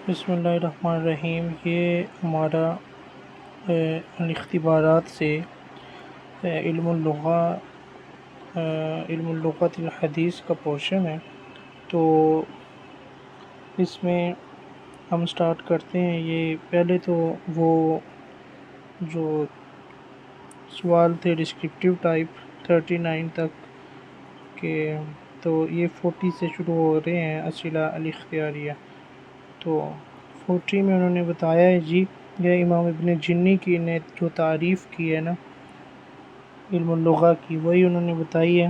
بسم اللہ الرحمن الرحیم۔ یہ ہمارا اختبارات سے علم اللغت الحدیث کا پورشن ہے، تو اس میں ہم سٹارٹ کرتے ہیں۔ یہ پہلے تو وہ جو سوال تھے ڈسکرپٹیو ٹائپ 39 تک کے، تو یہ 40 سے شروع ہو رہے ہیں اسئلہ الاختیاریہ۔ تو 40 میں انہوں نے بتایا ہے جی، یہ امام ابن جنی کی نے جو تعریف کی ہے نا علم اللغہ کی، وہی انہوں نے بتائی ہے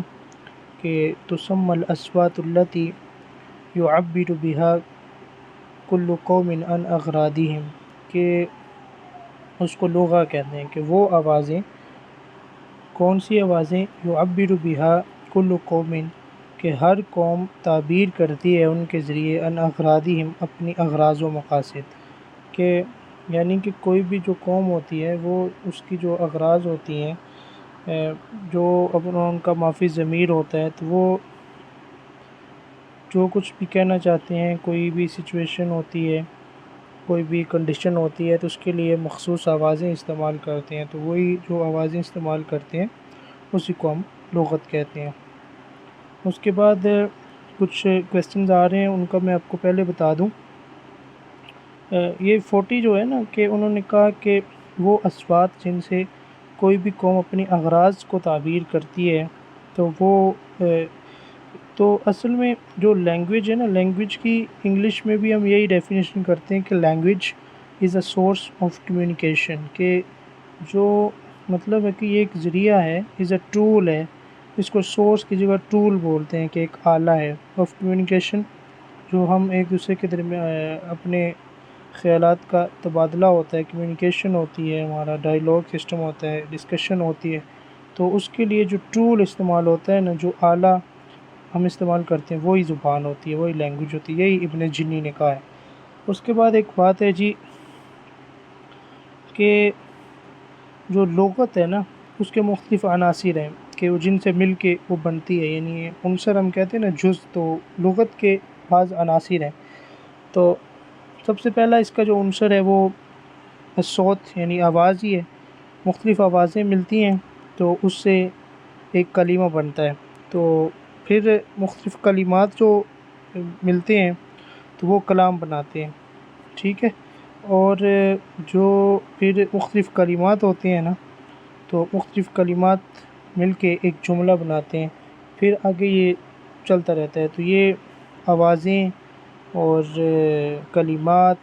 کہ تسمى الاصوات التي يعبر بها كل قوم عن اغراضهم، کہ اس کو لغہ کہتے ہیں کہ وہ آوازیں، کون سی آوازیں، يعبر بها كل قوم، کہ ہر قوم تعبیر کرتی ہے ان کے ذریعے، ان اغراضہم، اپنی اغراض و مقاصد، کہ یعنی کہ کوئی بھی جو قوم ہوتی ہے وہ اس کی جو اغراض ہوتی ہیں، جو اپنا ان کا مافی ضمیر ہوتا ہے، تو وہ جو کچھ بھی کہنا چاہتے ہیں، کوئی بھی سچویشن ہوتی ہے، کوئی بھی کنڈیشن ہوتی ہے، تو اس کے لیے مخصوص آوازیں استعمال کرتے ہیں، تو وہی جو آوازیں استعمال کرتے ہیں اسی کو ہم لغت کہتے ہیں۔ اس کے بعد کچھ کویسچنز آ رہے ہیں، ان کا میں آپ کو پہلے بتا دوں۔ یہ 40 جو ہے نا، کہ انہوں نے کہا کہ وہ اصوات جن سے کوئی بھی قوم اپنی اغراض کو تعبیر کرتی ہے، تو وہ تو اصل میں جو لینگویج ہے نا، لینگویج کی انگلش میں بھی ہم یہی ڈیفینیشن کرتے ہیں کہ language is a source of communication, کہ جو مطلب ہے کہ یہ ایک ذریعہ ہے، از اے ٹول ہے، اس کو سورس کی جگہ ٹول بولتے ہیں، کہ ایک آلہ ہے آف کمیونیکیشن، جو ہم ایک دوسرے کے درمیان اپنے خیالات کا تبادلہ ہوتا ہے، کمیونیکیشن ہوتی ہے، ہمارا ڈائیلاگ سسٹم ہوتا ہے، ڈسکشن ہوتی ہے، تو اس کے لیے جو ٹول استعمال ہوتا ہے نا، جو آلہ ہم استعمال کرتے ہیں، وہی زبان ہوتی ہے، وہی لینگویج ہوتی ہے، یہی ابن جنی نے کہا ہے۔ اس کے بعد ایک بات ہے جی، کہ جو لغت ہے نا اس کے مختلف عناصر ہیں، کہ وہ جن سے مل کے وہ بنتی ہے، یعنی عنصر ہم کہتے ہیں نا، جز، تو لغت کے بعض عناصر ہیں۔ تو سب سے پہلا اس کا جو عنصر ہے وہ صوت، یعنی آواز ہی ہے۔ مختلف آوازیں ملتی ہیں تو اس سے ایک کلمہ بنتا ہے، تو پھر مختلف کلمات جو ملتے ہیں تو وہ کلام بناتے ہیں، ٹھیک ہے۔ اور جو پھر مختلف کلمات ہوتے ہیں نا، تو مختلف کلمات مل کے ایک جملہ بناتے ہیں، پھر آگے یہ چلتا رہتا ہے۔ تو یہ آوازیں اور کلمات،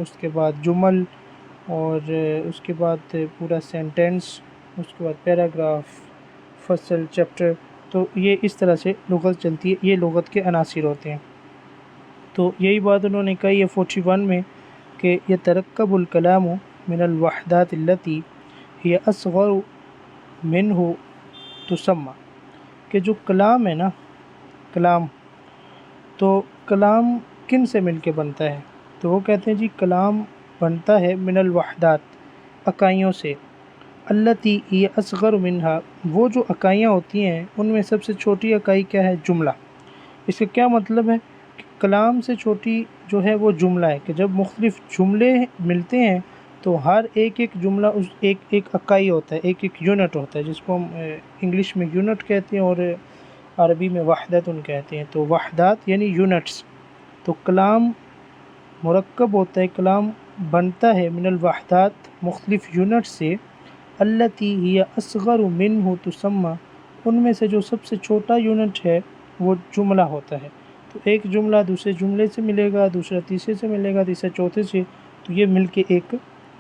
اس کے بعد جمل، اور اس کے بعد پورا سینٹینس، اس کے بعد پیراگراف، فصل، چیپٹر، تو یہ اس طرح سے لغت چلتی ہے، یہ لغت کے عناصر ہوتے ہیں۔ تو یہی بات انہوں نے کہی ہے 41 میں، کہ یترکب الکلام من الوحدات التي هي اصغر منه تسمى، کہ جو کلام ہے نا، کلام، تو کلام کن سے مل کے بنتا ہے؟ تو وہ کہتے ہیں جی، کلام بنتا ہے من الوحدات، اکائیوں سے، التي هي اصغر منها، وہ جو اکائیاں ہوتی ہیں ان میں سب سے چھوٹی اکائی کیا ہے؟ جملہ۔ اس کا کیا مطلب ہے؟ کہ کلام سے چھوٹی جو ہے وہ جملہ ہے، کہ جب مختلف جملے ملتے ہیں تو ہر ایک جملہ اس ایک اکائی ہوتا ہے، ایک یونٹ ہوتا ہے، جس کو ہم انگلش میں یونٹ کہتے ہیں اور عربی میں وحدت کہتے ہیں۔ تو وحدات یعنی یونٹس، تو کلام مرکب ہوتا ہے، کلام بنتا ہے من الوحدات، مختلف یونٹ سے، التي هي اصغر منه تسمى، ان میں سے جو سب سے چھوٹا یونٹ ہے وہ جملہ ہوتا ہے۔ تو ایک جملہ دوسرے جملے سے ملے گا، دوسرا تیسرے سے ملے گا، تیسرا چوتھے سے، تو یہ مل کے ایک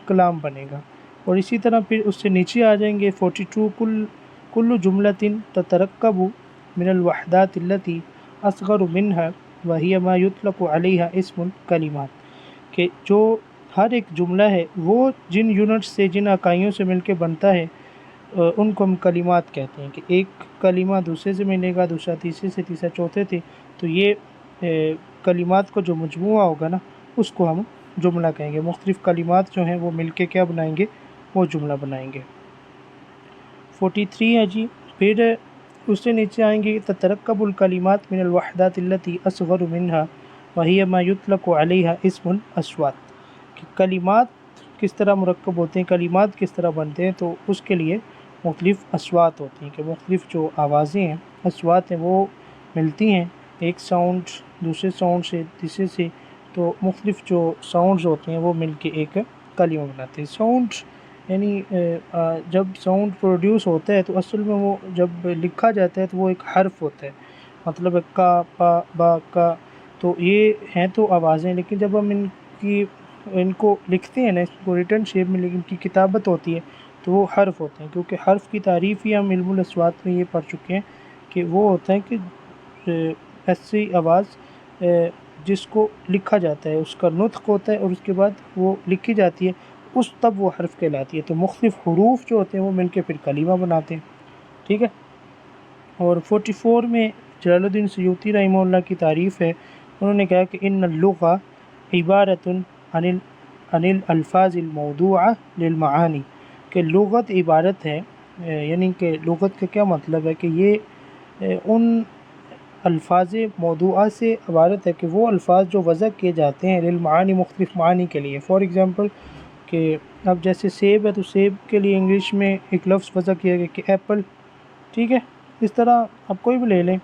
کلام بنے گا۔ اور اسی طرح پھر اس سے نیچے آ جائیں گے 42، کل جملۃ تترکب من الوحدات التي اصغر منها وهي ما يطلق عليها اسم الکلمات، کہ جو ہر ایک جملہ ہے وہ جن یونٹس سے، جن اکائیوں سے مل کے بنتا ہے، ان کو ہم کلمات کہتے ہیں، کہ ایک کلمہ دوسرے سے ملے گا، دوسرا تیسرے سے، تیسرا چوتھے سے، تو یہ کلمات کو جو مجموعہ ہوگا نا اس کو ہم جملہ کہیں گے۔ مختلف کلمات جو ہیں وہ مل کے کیا بنائیں گے؟ وہ جملہ بنائیں گے۔ 43 ہے جی، پھر اس سے نیچے آئیں گے، تترکب الکلمات من الوحدات التي اصغر منها وہی ما یطلق علیہا اسم الاسوات، کہ کلمات کس طرح مرکب ہوتے ہیں، کلمات کس طرح بنتے ہیں، تو اس کے لیے مختلف اصوات ہوتی ہیں، کہ مختلف جو آوازیں ہیں، اصوات ہیں، وہ ملتی ہیں ایک ساؤنڈ دوسرے ساؤنڈ سے تیسرے سے، تو مختلف جو ساؤنڈز ہوتے ہیں وہ مل کے ایک کلمہ بناتے ہیں۔ ساؤنڈ یعنی جب ساؤنڈ پروڈیوس ہوتا ہے تو اصل میں وہ جب لکھا جاتا ہے تو وہ ایک حرف ہوتا ہے، مطلب کا، پا، با، کا، تو یہ ہیں تو آوازیں، لیکن جب ہم ان کو لکھتے ہیں نا، اس کو ریٹن شیپ میں، لیکن ان کی کتابت ہوتی ہے تو وہ حرف ہوتے ہیں، کیونکہ حرف کی تعریف ہی ہم علم الاصوات میں یہ پڑھ چکے ہیں کہ وہ ہوتا ہے کہ ایسی آواز جس کو لکھا جاتا ہے، اس کا نطق ہوتا ہے اور اس کے بعد وہ لکھی جاتی ہے، تب وہ حرف کہلاتی ہے۔ تو مختلف حروف جو ہوتے ہیں وہ مل کے پھر کلمہ بناتے ہیں، ٹھیک ہے۔ اور 44 میں جلال الدین سیوطی رحمہ اللہ کی تعریف ہے، انہوں نے کہا کہ ان اللغہ عبارت عن الالفاظ الموضوعہ للمعانی، کہ لغت عبارت ہے، یعنی کہ لغت کا کیا مطلب ہے کہ یہ ان الفاظ موضوعہ سے عبارت ہے کہ وہ الفاظ جو وضع کیے جاتے ہیں للمعانی، مختلف معانی کے لیے۔ فار ایگزامپل کہ اب جیسے سیب ہے تو سیب کے لیے انگلش میں ایک لفظ وضع کیا گیا کہ ایپل، ٹھیک ہے۔ اس طرح آپ کوئی بھی لے لیں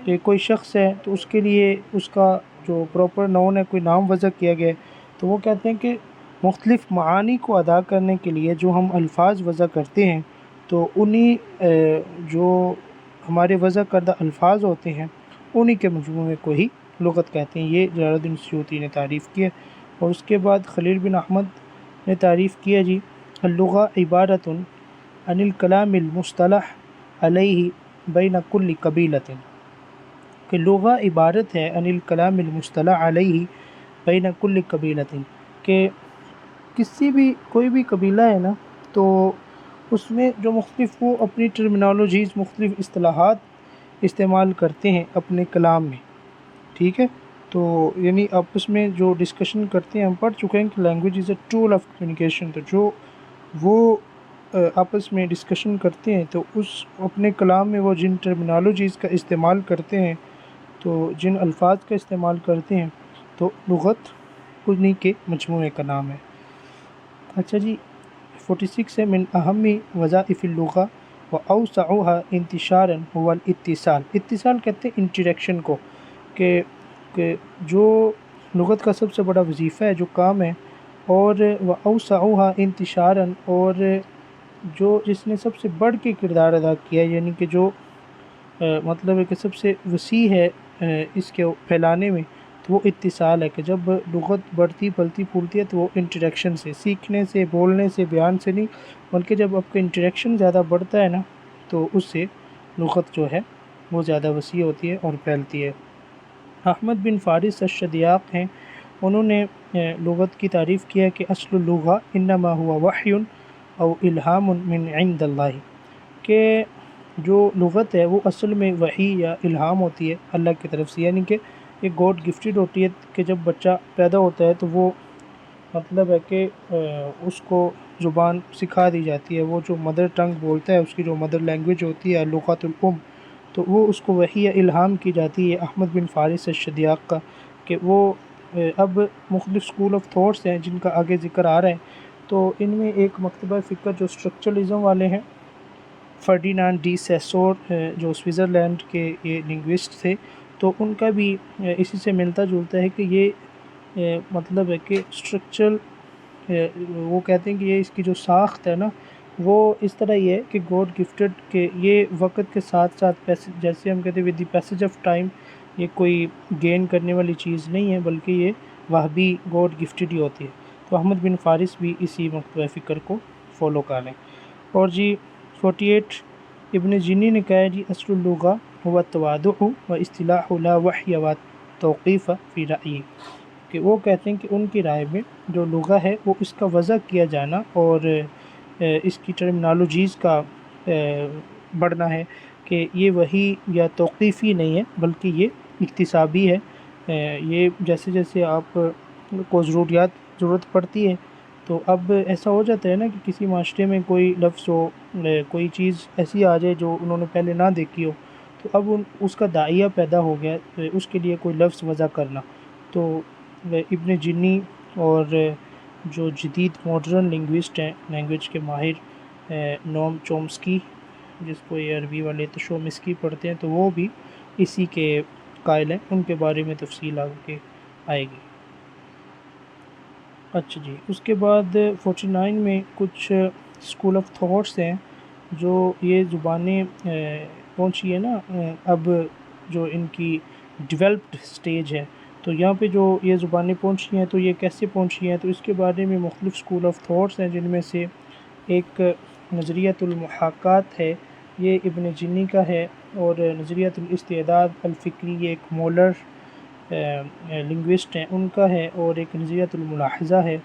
کہ کوئی شخص ہے تو اس کے لیے اس کا جو پراپر نون ہے، کوئی نام وضع کیا گیا ہے، تو وہ کہتے ہیں کہ مختلف معانی کو ادا کرنے کے لیے جو ہم الفاظ وضع کرتے ہیں تو انہی جو ہمارے وضع کردہ الفاظ ہوتے ہیں انہی کے مجموعے کو ہی لغت کہتے ہیں۔ یہ جلال الدین سیوطی نے تعریف کی ہے۔ اور اس کے بعد خلیل بن احمد نے تعریف کیا جی اللغہ عبارت عن الکلام المصطلح علیہ بین کل قبیلۃ، کہ لغہ عبارت ہے عن الکلام المصطلح علیہ بین کل قبیلۃ، کہ کسی بھی کوئی بھی قبیلہ ہے نا تو اس میں جو مختلف وہ اپنی ٹرمینالوجیز، مختلف اصطلاحات استعمال کرتے ہیں اپنے کلام میں، ٹھیک ہے۔ تو یعنی آپس میں جو ڈسکشن کرتے ہیں، ہم پڑھ چکے ہیں کہ language is a tool of communication, تو جو وہ آپس میں ڈسکشن کرتے ہیں تو اس اپنے کلام میں وہ جن ٹرمینالوجیز کا استعمال کرتے ہیں، تو جن الفاظ کا استعمال کرتے ہیں، تو لغت انہی کے مجموعے کا نام ہے۔ اچھا جی 46 ہے من اہم وظائف اللغہ واوسعها انتشارا هو الاتصال، اتصال کہتے ہیں انٹریکشن کو، کہ جو لغت کا سب سے بڑا وظیفہ ہے، جو کام ہے، اور واوسعها انتشارا، اور جو جس نے سب سے بڑھ کے کردار ادا کیا ہے، یعنی کہ جو مطلب ہے کہ سب سے وسیع ہے اس کے پھیلانے میں، تو وہ اتصال ہے، کہ جب لغت بڑھتی پھلتی پھولتی ہے تو وہ انٹریکشن سے، سیکھنے سے، بولنے سے، بیان سے نہیں، بلکہ جب آپ کا انٹریکشن زیادہ بڑھتا ہے نا تو اس سے لغت جو ہے وہ زیادہ وسیع ہوتی ہے اور پھیلتی ہے۔ احمد بن فارس الشدیاق ہیں، انہوں نے لغت کی تعریف کیا ہے کہ اصل اللغہ انما هو وحی او الہام من عند اللہ، کہ جو لغت ہے وہ اصل میں وحی یا الہام ہوتی ہے اللہ کی طرف سے، یعنی کہ ایک گاڈ گفٹڈ ہوتی ہے، کہ جب بچہ پیدا ہوتا ہے تو وہ مطلب ہے کہ اس کو زبان سکھا دی جاتی ہے، وہ جو مدر ٹنگ بولتا ہے، اس کی جو مدر لینگویج ہوتی ہے لغت الام، تو وہ اس کو وحی یا الہام کی جاتی ہے احمد بن فارس الشدیاق کا، کہ وہ اب مختلف اسکول آف تھاٹس ہیں جن کا آگے ذکر آ رہا ہے، تو ان میں ایک مکتبہ فکر جو اسٹرکچرلزم والے ہیں، فرڈینانڈ ڈی سیسور جو سوئٹزرلینڈ کے یہ لنگوسٹ تھے، تو ان کا بھی اسی سے ملتا جلتا ہے کہ یہ مطلب ہے کہ اسٹرکچرل، وہ کہتے ہیں کہ یہ اس کی جو ساخت ہے نا وہ اس طرح ہی ہے کہ گاڈ گفٹڈ، کہ یہ وقت کے ساتھ ساتھ جیسے ہم کہتے ہیں with the passage of time, یہ کوئی گین کرنے والی چیز نہیں ہے، بلکہ یہ وہابی گاڈ گفٹڈ ہی ہوتی ہے۔ تو احمد بن فارس بھی اسی مکتبہ فکر کو فالو کر لیں۔ اور جی 48 ابن جنی نے کہا ہے جی اصل اللغہ هو التواضع و اصطلاح لا وحی و توقیف فی رأیہ، کہ وہ کہتے ہیں کہ ان کی رائے میں جو لغہ ہے وہ اس کا وضع کیا جانا اور اس کی ٹرمنالوجیز کا بڑھنا ہے، کہ یہ وحی یا توقیفی نہیں ہے بلکہ یہ اکتسابی ہے۔ یہ جیسے جیسے آپ کو ضرورت پڑتی ہے، تو اب ایسا ہو جاتا ہے نا کہ کسی معاشرے میں کوئی لفظ ہو، کوئی چیز ایسی آ جائے جو انہوں نے پہلے نہ دیکھی ہو، تو اب اس کا داعیہ پیدا ہو گیا اس کے لیے کوئی لفظ وضع کرنا، تو ابن جنی اور جو جدید ماڈرن لنگوسٹ ہیں، لینگویج کے ماہر نوم چومسکی، جس کو یہ عربی والے تشومسکی پڑھتے ہیں، تو وہ بھی اسی کے قائل ہیں. ان کے بارے میں تفصیل آگے آئے گی. اچھا جی، اس کے بعد 49 میں کچھ اسکول آف تھاٹس ہیں جو یہ زبانیں پہنچی ہے نا اب جو ان کی ڈیولپڈ سٹیج ہے، تو یہاں پہ جو یہ زبانیں پہنچی ہیں تو یہ کیسے پہنچی ہیں، تو اس کے بارے میں مختلف اسکول آف تھاٹس ہیں، جن میں سے ایک نظریۃ المحاکات ہے، یہ ابن جنی کا ہے، اور نظریۃ الاستعداد الفکری، یہ ایک مولر لنگوسٹ ہیں، ان کا ہے، اور ایک نظریۃ الملاحظہ ہے.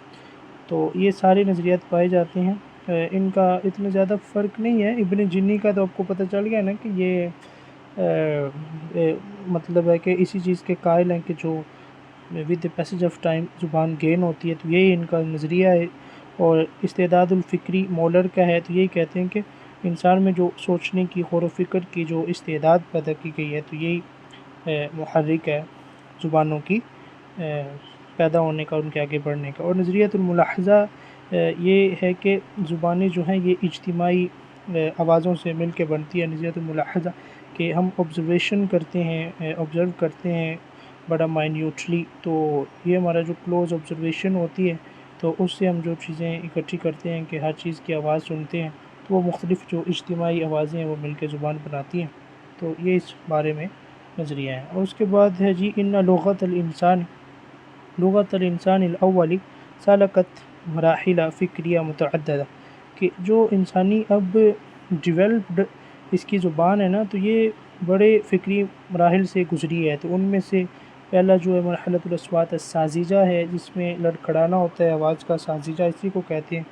تو یہ سارے نظریات پائے جاتے ہیں. ان کا اتنا زیادہ فرق نہیں ہے. ابن جنی کا تو آپ کو پتہ چل گیا نا کہ یہ مطلب ہے کہ اسی چیز کے قائل ہیں کہ جو ود پیسج آف ٹائم زبان گین ہوتی ہے، تو یہی ان کا نظریہ ہے. اور استعداد الفکری مولر کا ہے، تو یہی کہتے ہیں کہ انسان میں جو سوچنے کی، غور و فکر کی جو استعداد پیدا کی گئی ہے، تو یہی محرک ہے زبانوں کی پیدا ہونے کا، ان کے آگے بڑھنے کا. اور نظریۃ الملاحظہ یہ ہے کہ زبانیں جو ہیں یہ اجتماعی آوازوں سے مل کے بنتی ہے. نظریۃ الملاحظہ کہ ہم آبزرویشن کرتے ہیں، آبزرو کرتے ہیں بڑا مائنیوٹلی، تو یہ ہمارا جو کلوز آبزرویشن ہوتی ہے، تو اس سے ہم جو چیزیں اکٹھی کرتے ہیں کہ ہر چیز کی آواز سنتے ہیں، تو وہ مختلف جو اجتماعی آوازیں ہیں وہ مل کے زبان بناتی ہیں. تو یہ اس بارے میں نظریہ ہے. اور اس کے بعد ہے جی ان لغت الانسان الاولی سلکت مراحل فکریہ متعددہ، کہ جو انسانی اب ڈیولپڈ اس کی زبان ہے نا، تو یہ بڑے فکری مراحل سے گزری ہے. تو ان میں سے پہلا جو ہے مرحلۃ الاصوات الساذجہ ہے، جس میں لڑکھڑانا ہوتا ہے آواز کا، ساذجہ اسی کو کہتے ہیں.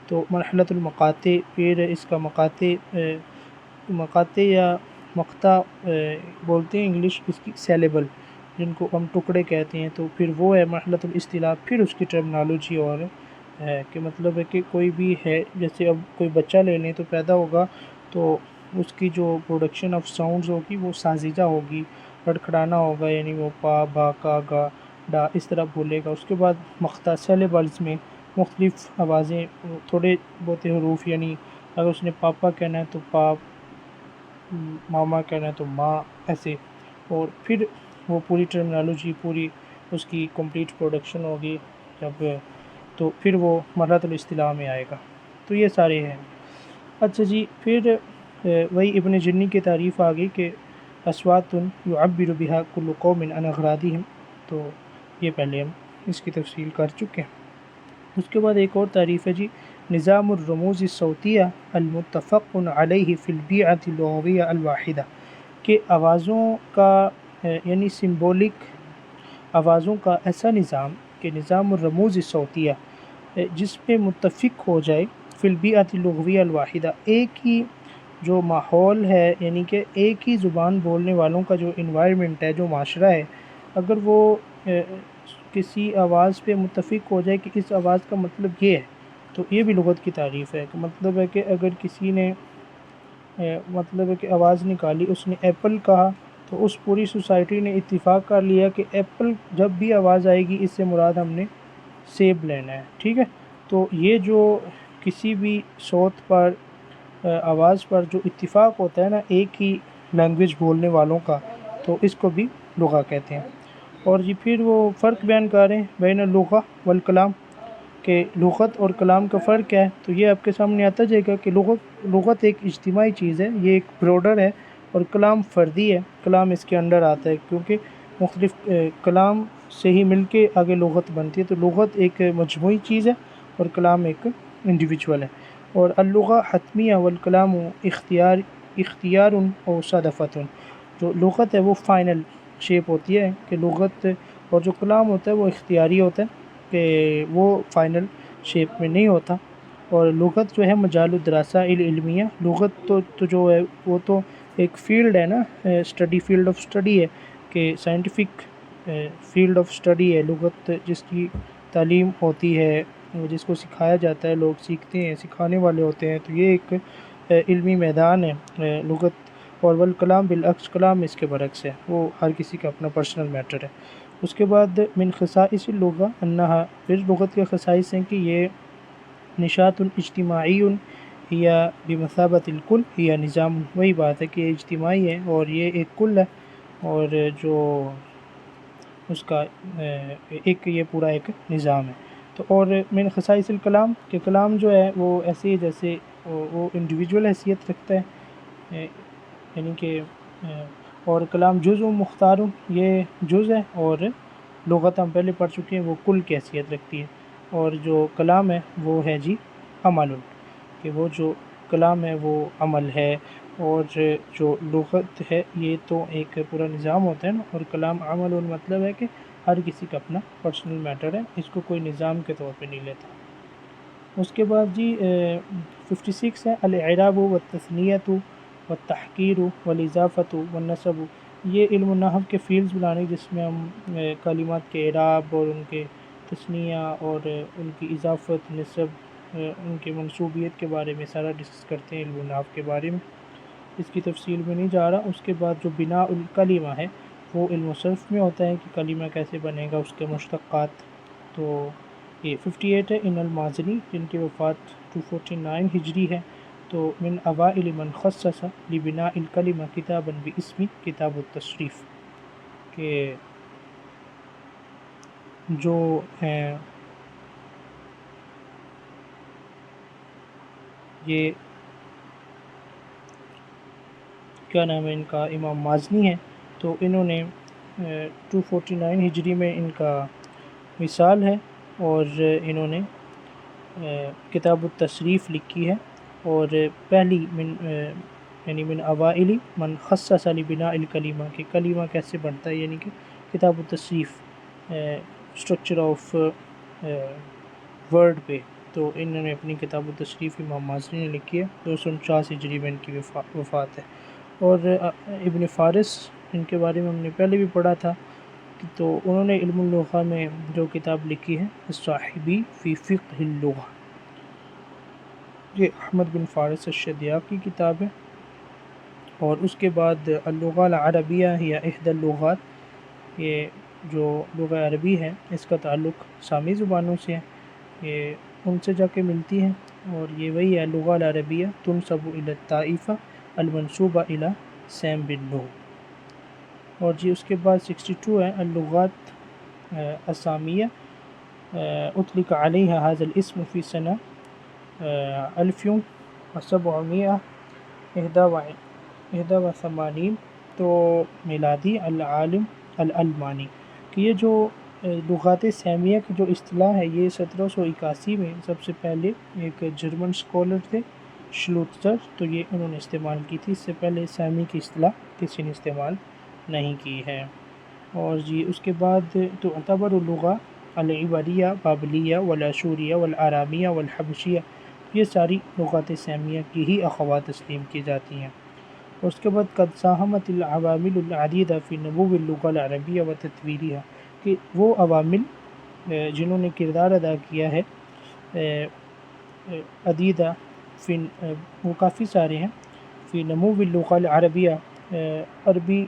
تو مرحلۃ المقاطع، پھر اس کا مقاطع یا مقطع بولتے ہیں انگلش، اس کی سیلیبل جن کو ہم ٹکڑے کہتے ہیں. تو پھر وہ ہے مرحلۃ الاصطلاح، پھر اس کی ٹرمنالوجی اور ہے کہ مطلب ہے کہ کوئی بھی ہے، جیسے اب کوئی بچہ لے لیں تو پیدا ہوگا، تو اس کی جو پروڈکشن آف ساؤنڈز ہوگی وہ ساذجہ ہوگی، لڑکھڑانا ہوگا، یعنی وہ پا با کا گا ڈا اس طرح بولے گا. اس کے بعد مقطع سیلیبلز میں مختلف آوازیں، تھوڑے بہت حروف، یعنی اگر اس نے پاپا کہنا ہے تو پا، ماما کہنا ہے تو ماں، ایسے. اور پھر وہ پوری ٹرمنالوجی، پوری اس کی کمپلیٹ پروڈکشن ہوگی جب، تو پھر وہ مرحلۃ الاصطلاح میں آئے گا. تو یہ سارے ہیں. اچھا جی، پھر وہی ابن جنی کی تعریف آ گئی کہ اصوات یعبر بها کل قوم عن اغراضهم، تو یہ پہلے ہم اس کی تفصیل کر چکے ہیں. اس کے بعد ایک اور تعریف ہے جی، نظام الرموز الصوتیہ المتفق علیہ فی البیعۃ اللغویہ الواحدہ، کہ آوازوں کا یعنی سمبولک آوازوں کا ایسا نظام کہ نظام الرموز الصوتیہ جس پہ متفق ہو جائے فی البیعۃ اللغویہ الواحدہ، ایک ہی جو ماحول ہے، یعنی کہ ایک ہی زبان بولنے والوں کا جو انوائرمنٹ ہے، جو معاشرہ ہے، اگر وہ کسی آواز پہ متفق ہو جائے کہ اس آواز کا مطلب یہ ہے، تو یہ بھی لغت کی تعریف ہے. کہ مطلب ہے کہ اگر کسی نے مطلب ہے کہ آواز نکالی، اس نے ایپل کہا، تو اس پوری سوسائٹی نے اتفاق کر لیا کہ ایپل جب بھی آواز آئے گی، اس سے مراد ہم نے سیب لینا ہے. ٹھیک ہے. تو یہ جو کسی بھی صوت پر، آواز پر جو اتفاق ہوتا ہے نا ایک ہی لینگویج بولنے والوں کا، تو اس کو بھی لغہ کہتے ہیں. اور جی پھر وہ فرق بیان کر رہے ہیں بین اللغہ والکلام، کہ لغت اور کلام کا فرق ہے. تو یہ آپ کے سامنے آتا جائے گا کہ لغت ایک اجتماعی چیز ہے، یہ ایک بروڈر ہے، اور کلام فردی ہے. کلام اس کے انڈر آتا ہے، کیونکہ مختلف کلام سے ہی مل کے آگے لغت بنتی ہے. تو لغت ایک مجموعی چیز ہے اور کلام ایک انڈیویجول ہے. اور اللغہ حتمیہ والکلام اختیار و صدفۃ، جو لغت ہے وہ فائنل شیپ ہوتی ہے کہ لغت، اور جو کلام ہوتا ہے وہ اختیاری ہوتا ہے کہ وہ فائنل شیپ میں نہیں ہوتا. اور لغت جو ہے مجال الدراسہ العلمیہ، لغت تو جو ہے وہ تو ایک فیلڈ ہے نا، اسٹڈی، فیلڈ آف اسٹڈی ہے، کہ سائنٹیفک فیلڈ آف اسٹڈی ہے لغت، جس کی تعلیم ہوتی ہے، جس کو سکھایا جاتا ہے، لوگ سیکھتے ہیں، سکھانے والے ہوتے ہیں. تو یہ ایک علمی میدان ہے لغت. اور والکلام بالعکس، کلام اس کے برعکس ہے، وہ ہر کسی کا اپنا پرسنل میٹر ہے. اس کے بعد من خصائص اللغہ انہا، پھر لغت کے خصائص ہیں کہ یہ نشاط اجتماعی یا بمثابت الکل یا نظام، وہی بات ہے کہ یہ اجتماعی ہے اور یہ ایک کل ہے، اور جو اس کا ایک یہ پورا ایک نظام ہے۔ تو اور من خصائص الکلام کہ کلام جو ہے وہ ایسے ہی جیسے وہ انڈیویجول حیثیت رکھتا ہے، یعنی کہ اور کلام جز و مختار، یہ جز ہے، اور لغت ہم پہلے پڑھ چکے ہیں وہ کل کی حیثیت رکھتی ہے، اور جو کلام ہے وہ ہے جی عمل، کہ وہ جو کلام ہے وہ عمل ہے، اور جو لغت ہے یہ تو ایک پورا نظام ہوتا ہے نا، اور کلام عمل مطلب ہے کہ ہر کسی کا اپنا پرسنل میٹر ہے، اس کو کوئی نظام کے طور پہ نہیں لیتا۔ اس کے بعد جی 56 ہے الاعراب والتثنیۃ والتحقیر والاضافۃ والنصب، یہ علم النحو کے فیلڈز بنانے جس میں ہم کلمات کے اعراب اور ان کے تثنیہ اور ان کی اضافت، نسب، ان کے منصوبیت کے بارے میں سارا ڈسکس کرتے ہیں علم النحو کے بارے میں، اس کی تفصیل میں نہیں جا رہا۔ اس کے بعد جو بناء الکلمہ ہے وہ علم صرف میں ہوتا ہے کہ کلمہ کیسے بنے گا، اس کے مشتقات۔ تو یہ 58 ہے ان المازنی، جن کی وفات 249 ہجری ہے، تو من اوائل من خصص لبناء الکلمہ کتابا باسم کتاب التصریف، کہ جو ہیں یہ کیا نام ہے ان کا، امام مازنی ہے، تو انہوں نے 249 ہجری میں ان کا وصال ہے، اور انہوں نے کتاب التصریف لکھی ہے، اور پہلی یعنی من اوائل من خصص لبناء الکلمہ کہ کلمہ کیسے بنتا ہے، یعنی کہ کتاب التصریف اسٹرکچر آف ورڈ پہ، تو انہوں نے اپنی کتاب التصریف امام مازنی نے لکھی ہے، 249 ہجری میں ان کی وفات ہے۔ اور ابن فارس، ان کے بارے میں ہم نے پہلے بھی پڑھا تھا، تو انہوں نے علم اللغہ میں جو کتاب لکھی ہے الصاحبی فی فقہ اللغہ، یہ احمد بن فارس الشدیاق کی کتاب ہے۔ اور اس کے بعد اللغہ العربیہ ہی احدی اللغات، یہ جو لغہ عربی ہے اس کا تعلق سامی زبانوں سے ہے، یہ ان سے جا کے ملتی ہے، اور یہ وہی ہے اللغہ العربیہ تنسب الی الطائفہ المنسوبہ الی سیم بن نوح۔ اور جی اس کے بعد 62 ہے اللغات السامیہ، اطلق علیہ هذا الاسم فی سنہ 1781 تو میلادی العالم الالمانی، کہ یہ جو لغات سامیہ کی جو اصطلاح ہے یہ 1781 میں سب سے پہلے ایک جرمن اسکالر تھے شلوتزر، تو یہ انہوں نے استعمال کی تھی، اس سے پہلے سامی کی اصطلاح کسی نے استعمال نہیں کی ہے۔ اور جی اس کے بعد تو تعتبر اللغہ العبریہ بابلیہ والاشوریہ والآرامیہ والحبشیہ، یہ ساری لغات سامیہ کی ہی اخوات تسلیم کی جاتی ہیں۔ اور اس کے بعد قد ساہمت العوامل العدیدہ فی نمو اللغہ العربیہ و تطویرها، کہ وہ عوامل جنہوں نے کردار ادا کیا ہے عدیدہ وہ کافی سارے ہیں، فی نمو اللغہ العربیہ عربی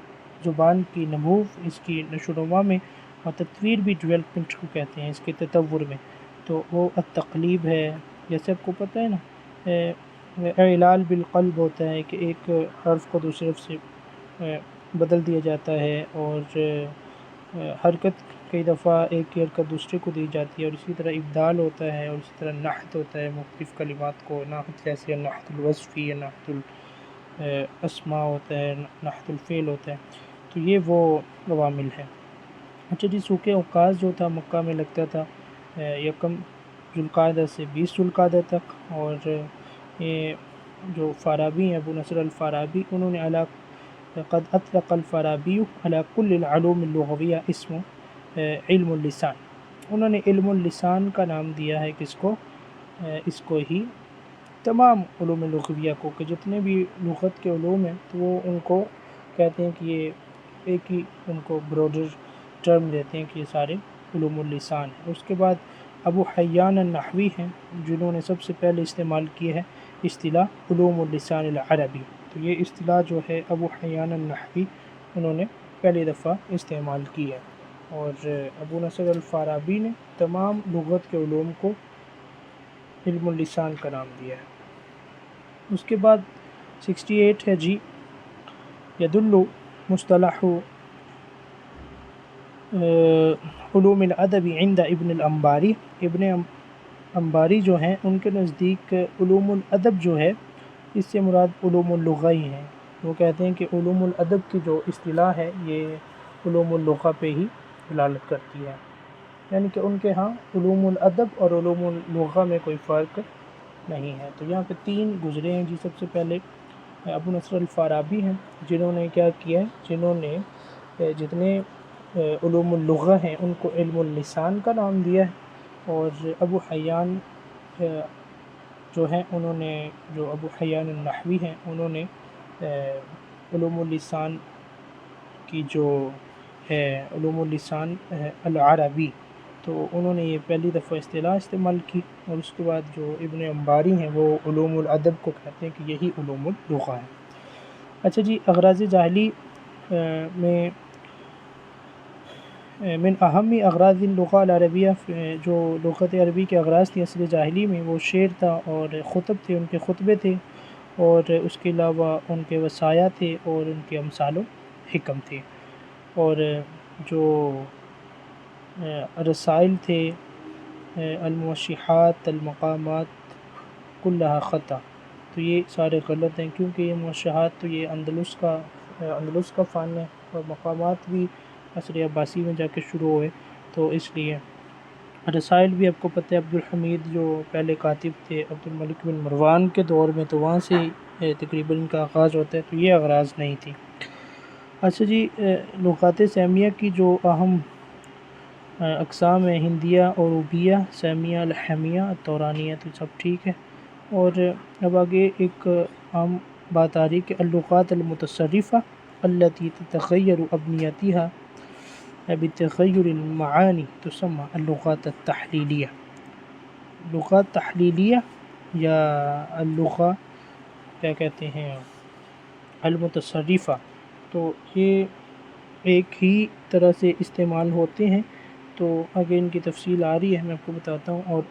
زبان کی نمو، اس کی نشو و نما میں، اور تطویر بھی ڈیولپمنٹ کو کہتے ہیں اس کے تطور میں، تو وہ التقلیب ہے، جیسے آپ کو پتہ ہے نا اعلال بالقلب ہوتا ہے کہ ایک حرف کو دوسرے حرف سے بدل دیا جاتا ہے، اور حرکت کئی دفعہ ایک کی حرکت دوسرے کو دی جاتی ہے، اور اسی طرح ابدال ہوتا ہے، اور اسی طرح نحت ہوتا ہے، مختلف کلمات کو نحت جیسے نحت الوصفی یا نحت الاسماء ہوتا ہے، نحت الفعل ہوتا ہے، تو یہ وہ عوامل ہیں۔ اچھا جی سوق اوقاز جو تھا مکہ میں لگتا تھا 1 ذوالقعدہ سے 20 ذوالقعدہ تک، اور یہ جو فارابی ہیں ابو نصر الفارابی، انہوں نے قد اطلق الفارابی علی کل العلوم اللغویہ اسم علم اللسان، انہوں نے علم اللسان کا نام دیا ہے کس کو، اس کو ہی تمام علوم لغویہ کو، کہ جتنے بھی لغت کے علوم ہیں تو وہ ان کو کہتے ہیں کہ یہ ایک ہی ان کو براڈر ٹرم دیتے ہیں کہ یہ سارے علوم اللسان ہیں۔ اس کے بعد ابو حیان النحوی ہیں جنہوں نے سب سے پہلے استعمال کی ہے اصطلاح علوم اللسان العربی، تو یہ اصطلاح جو ہے ابو حیان النحوی انہوں نے پہلی دفعہ استعمال کی ہے۔ اور ابو نصر الفارابی نے تمام لغت کے علوم کو علم اللسان کا نام دیا ہے۔ اس کے بعد 68 ہے جی یدل مصطلح علوم الادب عند ابن الانباری، ابن انباری جو ہیں ان کے نزدیک علوم الادب جو ہے اس سے مراد علوم اللغہ ہی ہیں۔ وہ کہتے ہیں کہ علوم الادب کی جو اصطلاح ہے یہ علوم اللغہ پہ ہی دلالت کرتی ہے، یعنی کہ ان کے ہاں علوم الادب اور علوم اللغہ میں کوئی فرق نہیں ہے۔ تو یہاں پہ 3 گزرے ہیں جی۔ سب سے پہلے ابو نصر الفارابی ہیں جنہوں نے کیا کیا ہے، جنہوں نے جتنے علوم اللغہ ہیں ان کو علم اللسان کا نام دیا ہے، اور ابو حیان جو ہیں انہوں نے، جو ابو حیان النحوی ہیں انہوں نے علوم اللسان کی جو ہے علوم اللسان العربی، تو انہوں نے یہ پہلی دفعہ اصطلاح استعمال کی، اور اس کے بعد جو ابن انباری ہیں وہ علوم الادب کو کہتے ہیں کہ یہی علوم اللغہ ہے۔ اچھا جی، اغراض جاہلی میں من اہم اغراض اللغہ العربیہ، جو لغت عربی کے اغراض تھے عصر جاہلی میں، وہ شعر تھا اور خطب تھے، ان کے خطبے تھے، اور اس کے علاوہ ان کے وصایا تھے اور ان کے امثال و حکم تھے، اور جو رسائل تھے، الموشحات، المقامات کلھا خطا، تو یہ سارے غلط ہیں، کیونکہ یہ موشحات تو یہ اندلس کا فن ہے، اور مقامات بھی عصر عباسی میں جا کے شروع ہوئے، تو اس لیے رسائل بھی آپ کو پتہ ہے عبد الحمید جو پہلے کاتب تھے عبد الملک بن مروان کے دور میں، تو وہاں سے تقریباً ان کا آغاز ہوتا ہے، تو یہ اغراض نہیں تھی۔ اچھا جی، لغات سیمیہ کی جو اہم اقسام ہیں، ہندیہ، عروبیہ، سیمیہ، الحمیہ، تورانیہ، تو سب ٹھیک ہے۔ اور اب آگے ایک عام بات آ رہی کہ اللغات المتصرفہ التي تتغیر ابنیتها بتغیر المعانی تسمى اللغات التحلیلیہ۔ لغات تحلیلیہ یا اللغہ کیا کہتے ہیں المتصرفہ، تو یہ ایک ہی طرح سے استعمال ہوتے ہیں، تو آگے ان کی تفصیل آ رہی ہے، میں آپ کو بتاتا ہوں۔ اور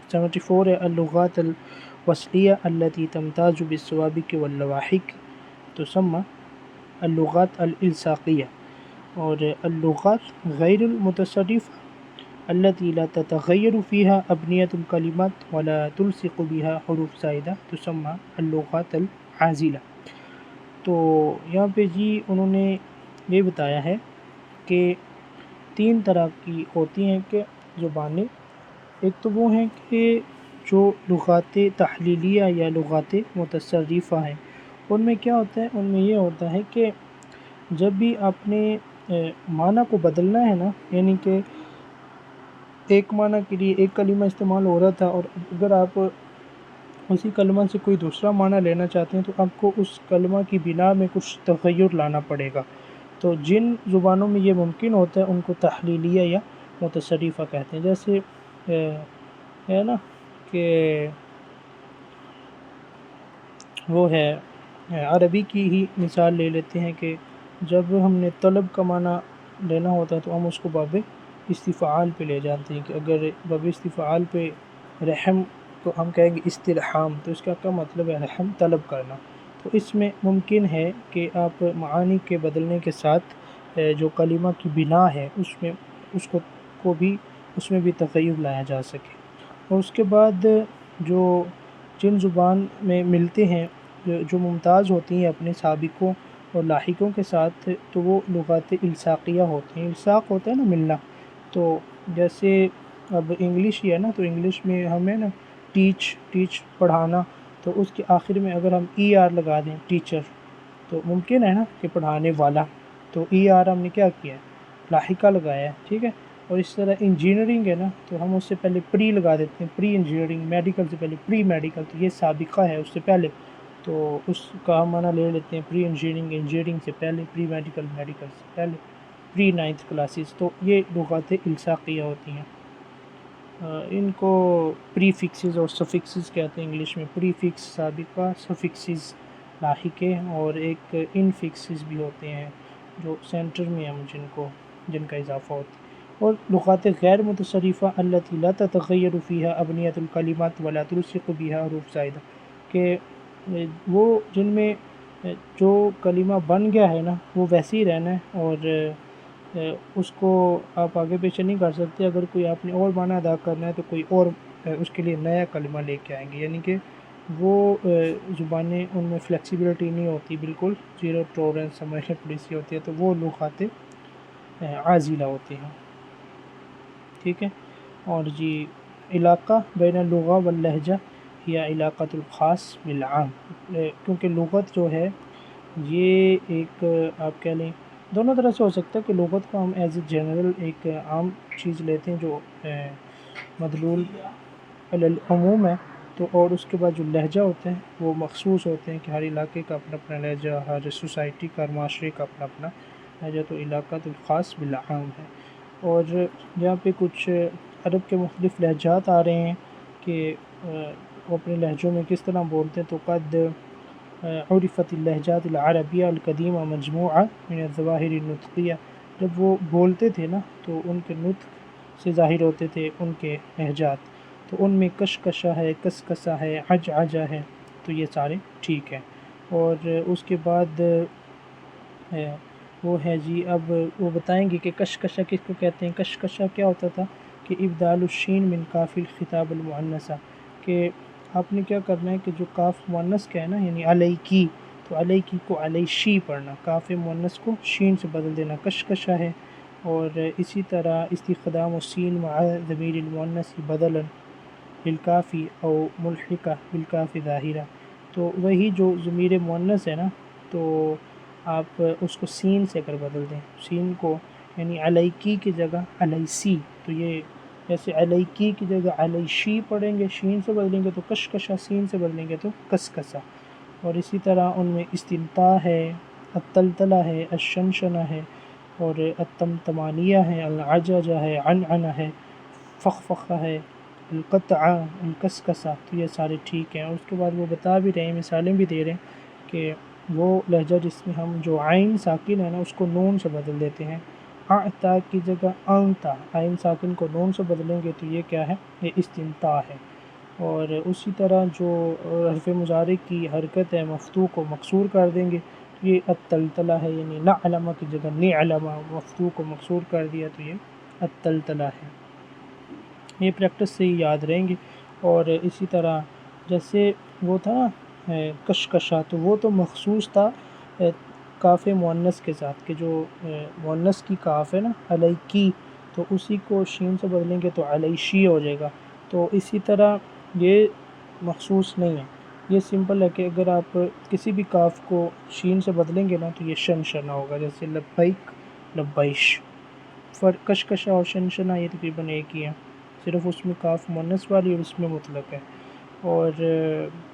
74 ہے اللغات الوصلیہ التي تمتاز بالسوابق واللواحق تسمى اللغات الالصاقیہ، اور اللغات غیر المتصرفہ التي لا تتغیر فيها ابنیۃ الکلمات ولا تلصق بها حروف زائدہ تسمى اللغات العازلہ۔ تو یہاں پہ جی انہوں نے یہ بتایا ہے کہ 3 طرح کی ہوتی ہیں کہ زبانیں، ایک تو وہ ہیں کہ جو لغات تحلیلیہ یا لغات متصرفہ ہیں، ان میں کیا ہوتا ہے، ان میں یہ ہوتا ہے کہ جب بھی آپ نے معنی کو بدلنا ہے نا، یعنی کہ ایک معنی کے لیے ایک کلمہ استعمال ہو رہا تھا، اور اگر آپ اسی کلمہ سے کوئی دوسرا معنی لینا چاہتے ہیں تو آپ کو اس کلمہ کی بنا میں کچھ تغیر لانا پڑے گا۔ تو جن زبانوں میں یہ ممکن ہوتا ہے ان کو تحلیلیہ یا متصرفہ کہتے ہیں۔ جیسے ہے نا کہ وہ ہے عربی کی ہی مثال لے لیتے ہیں کہ جب ہم نے طلب کا معنی لینا ہوتا ہے تو ہم اس کو باب استفعال پہ لے جاتے ہیں، کہ اگر باب استفعال پہ رحم کو ہم کہیں گے استرحام، تو اس کا کیا مطلب ہے، رحم طلب کرنا۔ تو اس میں ممکن ہے کہ آپ معانی کے بدلنے کے ساتھ جو کلمہ کی بنا ہے اس میں بھی تغیر لایا جا سکے۔ اور اس کے بعد جو جن زبان میں ملتے ہیں، جو ممتاز ہوتی ہیں اپنے سابقوں اور لاحقوں کے ساتھ، تو وہ لغات الصاقیہ ہوتی ہیں۔ الصاق ہوتا ہے نا ملنا، تو جیسے اب انگلش ہی ہے نا، تو انگلش میں ہمیں نا ٹیچ پڑھانا، تو اس کے آخر میں اگر ہم ای آر لگا دیں ٹیچر، تو ممکن ہے نا کہ پڑھانے والا، تو ای آر ہم نے کیا کیا ہے، لاحقہ لگایا ہے، ٹھیک ہے۔ اور اس طرح انجینئرنگ ہے نا، تو ہم اس سے پہلے پری لگا دیتے ہیں، پری انجینئرنگ، میڈیکل سے پہلے پری میڈیکل، تو یہ سابقہ ہے اس سے پہلے، تو اس کا ہم معنی لے لیتے ہیں پری انجینئرنگ، انجینئرنگ سے پہلے، پری میڈیکل، میڈیکل سے پہلے، پری 9th کلاسز، تو یہ لغات الصاقیہ ہوتی ہیں۔ ان کو پری فکسز اور سفکسز کہتے ہیں انگلش میں۔ پری فکس سابقہ، سفکسز لاحقے، اور ایک ان فکسز بھی ہوتے ہیں جو سینٹر میں ہم جن کا اضافہ ہوتا ہے۔ اور لغات غیر متصرفہ التی لا تتغیر فیہا ابنیۃ الکلمات ولا تلصق بها حروف زائدہ، کہ وہ جن میں جو کلمہ بن گیا ہے نا وہ ویسے ہی رہنا ہے، اور اس کو آپ آگے پیچھے نہیں کر سکتے۔ اگر کوئی آپ نے اور معنی ادا کرنا ہے تو کوئی اور اس کے لیے نیا کلمہ لے کے آئیں گے، یعنی کہ وہ زبانیں ان میں فلیکسیبلٹی نہیں ہوتی، بالکل زیرو ٹولرنس ہمارے پولیسی ہوتی ہے، تو وہ لغات عازلہ ہوتی ہیں، ٹھیک ہے۔ اور جی علاقہ بین اللغہ واللہجہ یا علاقۃ الخاص بالعام، کیونکہ لغت جو ہے یہ ایک آپ کہہ لیں دونوں طرح سے ہو سکتا ہے کہ لغت کو ہم ایز اے جنرل ایک عام چیز لیتے ہیں جو مدلول علی العموم ہے، تو اور اس کے بعد جو لہجہ ہوتے ہیں وہ مخصوص ہوتے ہیں کہ ہر علاقے کا اپنا اپنا لہجہ، ہر سوسائٹی کا، ہر معاشرے کا اپنا اپنا لہجہ، تو علاقۃ الخاص بالعام ہے۔ اور یہاں پہ کچھ عرب کے مختلف لہجات آ رہے ہیں کہ وہ اپنے لہجوں میں کس طرح بولتے ہیں، تو قد عرفت اللہجات العربیہ القدیمہ مجموعہ من الظواہر النطقیہ، جب وہ بولتے تھے نا تو ان کے نطق سے ظاہر ہوتے تھے ان کے لہجات، تو ان میں کشکشہ ہے، کسکسہ ہے، عجعجہ ہے، تو یہ سارے ٹھیک ہیں۔ اور اس کے بعد وہ ہے جی اب وہ بتائیں گے کہ کشکشہ کس کو کہتے ہیں۔ کشکشہ کیا ہوتا تھا کہ ابدال الشین من کاف الخطاب المؤنثہ، کہ آپ نے کیا کرنا ہے کہ جو کاف مؤنث کا ہے نا یعنی علیکی، تو علیکی کو علیشی پڑھنا، کاف مؤنث کو شین سے بدل دینا، کشکشہ ہے۔ اور اسی طرح استخدام السین مع ضمیر المؤنث بدلا للکافی او ملحقہ بالکاف ظاہرہ، تو وہی جو ضمیر مؤنث ہے نا تو آپ اس کو سین سے اگر بدل دیں، سین کو یعنی علیکی کی جگہ علیسی، تو یہ جیسے علیکی کی جگہ علیشی پڑھیں گے شین سے بدلیں گے تو کشکشہ، سین سے بدلیں گے تو کسکسہ۔ اور اسی طرح ان میں استنطاء ہے، التلتلہ ہے، الشنشنہ ہے، اور التمتمانیہ ہے، العججہ ہے، عنعنہ ہے، فخفخہ ہے، القطعہ، الکسکسہ، تو یہ سارے ٹھیک ہیں۔ اور اس کے بعد وہ بتا بھی رہے ہیں، مثالیں بھی دے رہے ہیں کہ وہ لہجہ جس میں ہم جو عین ساکن ہے نا اس کو نون سے بدل دیتے ہیں، اعتا کی جگہ انتا، عین ساکن کو نون سے بدلیں گے تو یہ کیا ہے، یہ استنطاء ہے۔ اور اسی طرح جو حرف مضارع کی حرکت ہے مفتوح کو مکسور کر دیں گے تو یہ التلتلہ ہے، یعنی نعلمہ کی جگہ نعلمہ، مفتوح کو مکسور کر دیا تو یہ التلتلہ ہے۔ یہ پریکٹس سے ہی یاد رہیں گے۔ اور اسی طرح جیسے وہ تھا نا کشکشہ، تو وہ تو مخصوص تھا کاف مؤنث کے ساتھ، کہ جو مؤنث کی کاف ہے نا علیکی، تو اسی کو شین سے بدلیں گے تو علیشی ہو جائے گا۔ تو اسی طرح یہ مخصوص نہیں ہے، یہ سمپل ہے کہ اگر آپ کسی بھی کاف کو شین سے بدلیں گے نا تو یہ شنشنہ ہوگا، جیسے لبیک، لبیش۔ کشکشہ اور شنشنہ یہ تقریباً ایک ہی ہیں، صرف اس میں کاف مؤنث والی اور اس میں مطلق ہے۔ اور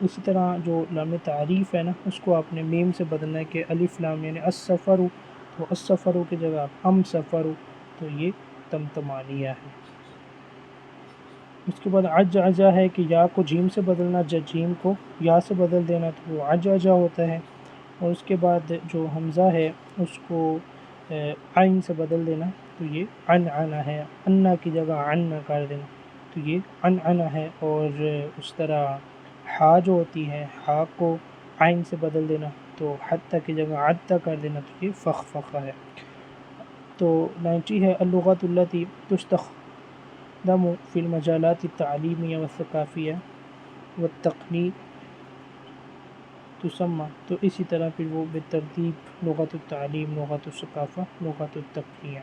اسی طرح جو لام تعریف ہے نا اس کو آپ نے میم سے بدلنا ہے کہ الف لام، یعنی السفر، تو السفر کی جگہ آپ ام سفر، تو یہ تمتمانیہ ہے۔ اس کے بعد عجعجہ ہے کہ یا کو جیم سے بدلنا، جیم کو یا سے بدل دینا، تو وہ عجعجہ ہوتا ہے۔ اور اس کے بعد جو حمزہ ہے اس کو عین سے بدل دینا تو یہ عنعنہ ہے، انا کی جگہ عنا کر دینا تو یہ عنعنہ ہے۔ اور اس طرح ہا جو ہوتی ہے ہا کو عین سے بدل دینا تو حتی کی جگہ عدہ کر دینا تو یہ فخفخہ ہے۔ تو 90 ہے اللغات التی تستخدم فی المجالات التعلیمیہ والثقافیہ والتقنی تسمى، تو اسی طرح پھر وہ بالترتیب لغت التعلیم، لغت الثقافہ، لغت التقنیہ۔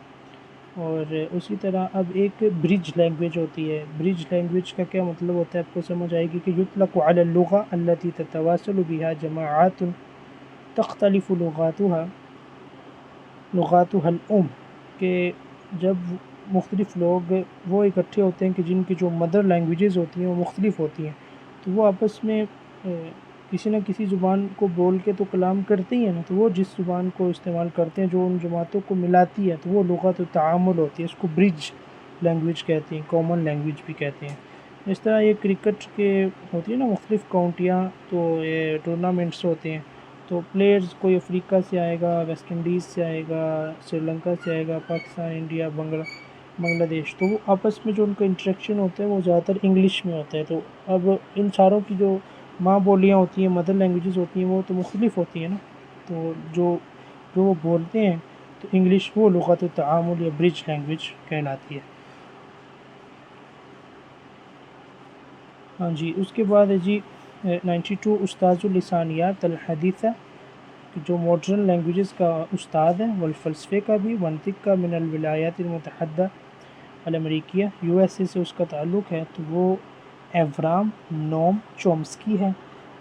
اور اسی طرح اب ایک برج لینگویج ہوتی ہے۔ برج لینگویج کا کیا مطلب ہوتا ہے آپ کو سمجھ آئے گی کہ یطلق علی اللغة التي تتواصل بها جماعات تختلف لغاتها الام، کہ جب مختلف لوگ وہ اکٹھے ہوتے ہیں کہ جن کی جو مدر لینگویجز ہوتی ہیں وہ مختلف ہوتی ہیں، تو وہ آپس میں کسی نہ کسی زبان کو بول کے تو کلام کرتے ہی ہیں نا، تو وہ جس زبان کو استعمال کرتے ہیں جو ان جماعتوں کو ملاتی ہے تو وہ لغت التعامل ہوتی ہے، اس کو برج لینگویج کہتے ہیں، کامن لینگویج بھی کہتے ہیں۔ اس طرح یہ کرکٹ کے ہوتی ہے نا مختلف کاؤنٹیاں، تو یہ ٹورنامنٹس ہوتے ہیں، تو پلیئرز کوئی افریقہ سے آئے گا، ویسٹ انڈیز سے آئے گا، سری لنکا سے آئے گا، پاکستان، انڈیا، بنگلہ بنگلہ دیش، تو وہ آپس میں جو ان کا انٹریکشن ہوتا ہے وہ زیادہ تر انگلش میں ہوتا ہے۔ تو اب ان ساروں کی جو ماں بولیاں ہوتی ہیں، مدر لینگویجز ہوتی ہیں، وہ تو مختلف ہوتی ہیں نا، تو جو وہ بولتے ہیں تو انگلش وہ لغت تعامل یا برج لینگویج کہلاتی ہے۔ ہاں جی، اس کے بعد ہے جی 92 استاذ اللسانیات الحدیثہ، جو ماڈرن لینگویجز کا استاد ہے، والفلسفے کا بھی، منطق کا، من الولایات المتحدہ الامریکیہ، یو ایس اے سے اس کا تعلق ہے، تو وہ ایورام نوم چومسکی ہے۔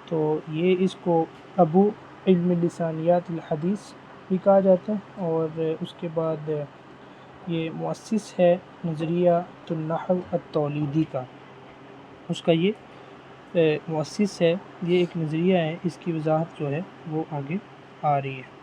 تو یہ اس کو ابو علم لسانیات الحدیث بھی کہا جاتا ہے، اور اس کے بعد یہ مؤسس ہے نظریہ النحو التولیدی کا، اس کا یہ مؤسس ہے، یہ ایک نظریہ ہے، اس کی وضاحت جو ہے وہ آگے آ رہی ہے۔